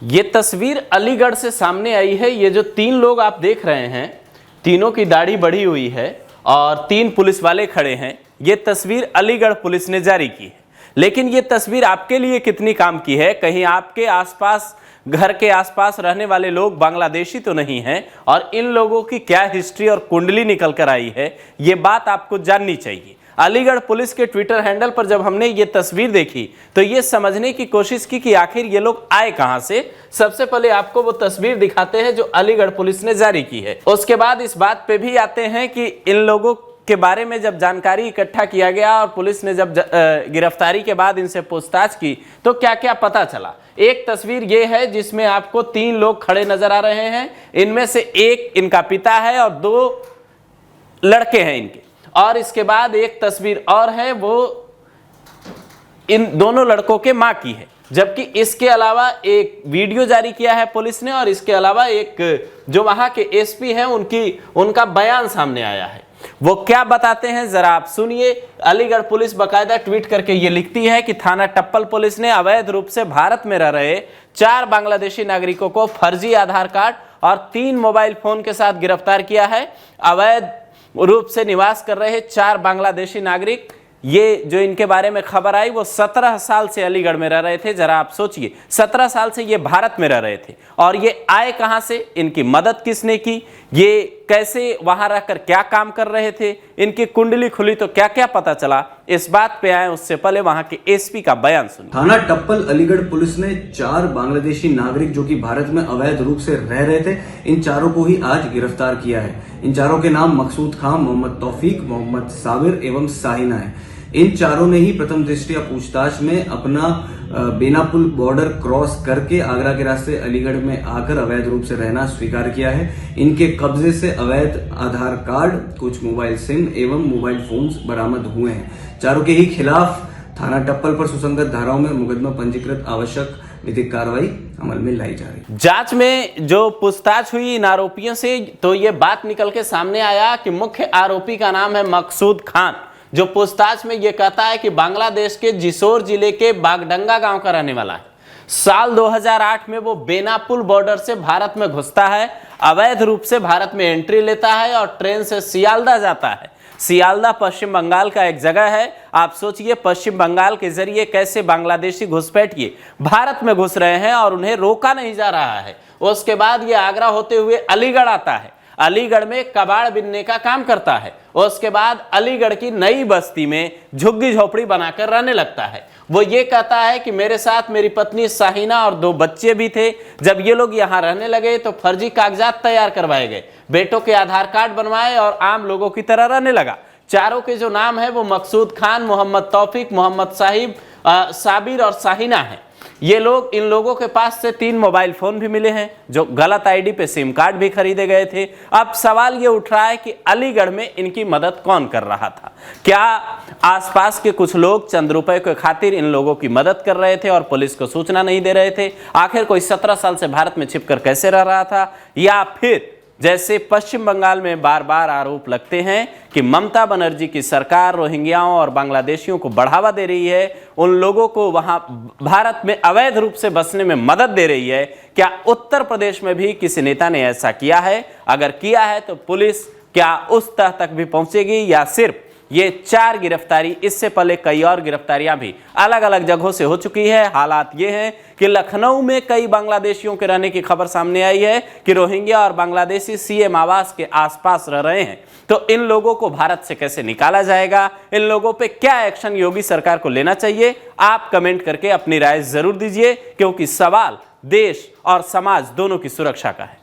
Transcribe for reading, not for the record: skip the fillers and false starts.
ये तस्वीर अलीगढ़ से सामने आई है। ये जो तीन लोग आप देख रहे हैं, तीनों की दाढ़ी बढ़ी हुई है और तीन पुलिस वाले खड़े हैं। ये तस्वीर अलीगढ़ पुलिस ने जारी की है। लेकिन ये तस्वीर आपके लिए कितनी काम की है? कहीं आपके आसपास, घर के आसपास रहने वाले लोग बांग्लादेशी तो नहीं हैं और इन लोगों की क्या हिस्ट्री और कुंडली निकल कर आई है, ये बात आपको जाननी चाहिए। अलीगढ़ पुलिस के ट्विटर हैंडल पर जब हमने ये तस्वीर देखी तो ये समझने की कोशिश की कि आखिर ये लोग आए कहां से। सबसे पहले आपको वो तस्वीर दिखाते हैं जो अलीगढ़ पुलिस ने जारी की है। उसके बाद इस बात पे भी आते हैं कि इन लोगों के बारे में जब जानकारी इकट्ठा किया गया और पुलिस ने जब गिरफ्तारी के बाद इनसे पूछताछ की तो क्या क्या पता चला। एक तस्वीर ये है जिसमें आपको तीन लोग खड़े नजर आ रहे हैं। इनमें से एक इनका पिता है और दो लड़के हैं इनके। और इसके बाद एक तस्वीर और है, वो इन दोनों लड़कों के मां की है। जबकि इसके अलावा एक वीडियो जारी किया है पुलिस ने और इसके अलावा एक जो वहां के एसपी हैं उनका बयान सामने आया है। वो क्या बताते हैं जरा आप सुनिए। अलीगढ़ पुलिस बकायदा ट्वीट करके ये लिखती है कि थाना टप्पल पुलिस ने अवैध रूप से भारत में रह रहे 4 बांग्लादेशी नागरिकों को फर्जी आधार कार्ड और 3 मोबाइल फोन के साथ गिरफ्तार किया है। अवैध रूप से निवास कर रहे 4 बांग्लादेशी नागरिक, ये जो इनके बारे में खबर आई, वो 17 साल से अलीगढ़ में रह रहे थे। जरा आप सोचिए, 17 साल से ये भारत में रह रहे थे और ये आए कहां से, इनकी मदद किसने की, ये कैसे वहां रहकर क्या काम कर रहे थे, इनकी कुंडली खुली तो क्या क्या पता चला। इस बात पे आए उससे पहले वहां के एसपी का बयान सुनिए। थाना टप्पल अलीगढ़ पुलिस ने 4 बांग्लादेशी नागरिक जो कि भारत में अवैध रूप से रह रहे थे, इन चारों को ही आज गिरफ्तार किया है। इन चारों के नाम मकसूद खान, मोहम्मद तौफीक, मोहम्मद साबिर एवं साहिना है। इन चारों ने ही प्रथम दृष्टया पूछताछ में अपना बेनापुल बॉर्डर क्रॉस करके आगरा के रास्ते अलीगढ़ में आकर अवैध रूप से रहना स्वीकार किया है। इनके कब्जे से अवैध आधार कार्ड, कुछ मोबाइल सिम एवं मोबाइल फोन्स बरामद हुए हैं। चारों के ही खिलाफ थाना टप्पल पर सुसंगत धाराओं में मुकदमा पंजीकृत, आवश्यक विधिक कार्रवाई अमल में लाई जा रही। जांच में जो पूछताछ हुई इन आरोपियों से तो ये बात निकल के सामने आया कि मुख्य आरोपी का नाम है मकसूद खान, जो पूछताछ में यह कहता है कि बांग्लादेश के जिसोर जिले के बागडंगा गांव का रहने वाला है। साल 2008 में वो बेनापुल बॉर्डर से भारत में घुसता है, अवैध रूप से भारत में एंट्री लेता है और ट्रेन से सियालदा जाता है। सियालदा पश्चिम बंगाल का एक जगह है। आप सोचिए, पश्चिम बंगाल के जरिए कैसे बांग्लादेशी घुसपैठिए भारत में घुस रहे हैं और उन्हें रोका नहीं जा रहा है। उसके बाद ये आगरा होते हुए अलीगढ़ आता है, अलीगढ़ में कबाड़ बिनने का काम करता है। उसके बाद अलीगढ़ की नई बस्ती में झुग्गी झोपड़ी बनाकर रहने लगता है। वो ये कहता है कि मेरे साथ मेरी पत्नी साहिना और 2 बच्चे भी थे। जब ये लोग यहाँ रहने लगे तो फर्जी कागजात तैयार करवाए गए, बेटों के आधार कार्ड बनवाए और आम लोगों की तरह रहने लगा। चारों के जो नाम है वो मकसूद खान, मोहम्मद तौफीक, मोहम्मद साबिर और साहिना है। ये लोग, इन लोगों के पास से 3 मोबाइल फोन भी मिले हैं जो गलत आईडी पे सिम कार्ड भी खरीदे गए थे। अब सवाल ये उठ रहा है कि अलीगढ़ में इनकी मदद कौन कर रहा था? क्या आसपास के कुछ लोग चंद रुपए के खातिर इन लोगों की मदद कर रहे थे और पुलिस को सूचना नहीं दे रहे थे? आखिर कोई 17 साल से भारत में छिपकर कैसे रह रहा था? या फिर जैसे पश्चिम बंगाल में बार बार आरोप लगते हैं कि ममता बनर्जी की सरकार रोहिंग्याओं और बांग्लादेशियों को बढ़ावा दे रही है, उन लोगों को वहां भारत में अवैध रूप से बसने में मदद दे रही है, क्या उत्तर प्रदेश में भी किसी नेता ने ऐसा किया है? अगर किया है तो पुलिस क्या उस तह तक भी पहुंचेगी या सिर्फ ये 4 गिरफ्तारी? इससे पहले कई और गिरफ्तारियां भी अलग अलग जगहों से हो चुकी है। हालात ये हैं कि लखनऊ में कई बांग्लादेशियों के रहने की खबर सामने आई है कि रोहिंग्या और बांग्लादेशी सीएम आवास के आसपास रह रहे हैं। तो इन लोगों को भारत से कैसे निकाला जाएगा? इन लोगों पे क्या एक्शन योगी सरकार को लेना चाहिए? आप कमेंट करके अपनी राय जरूर दीजिए, क्योंकि सवाल देश और समाज दोनों की सुरक्षा का है।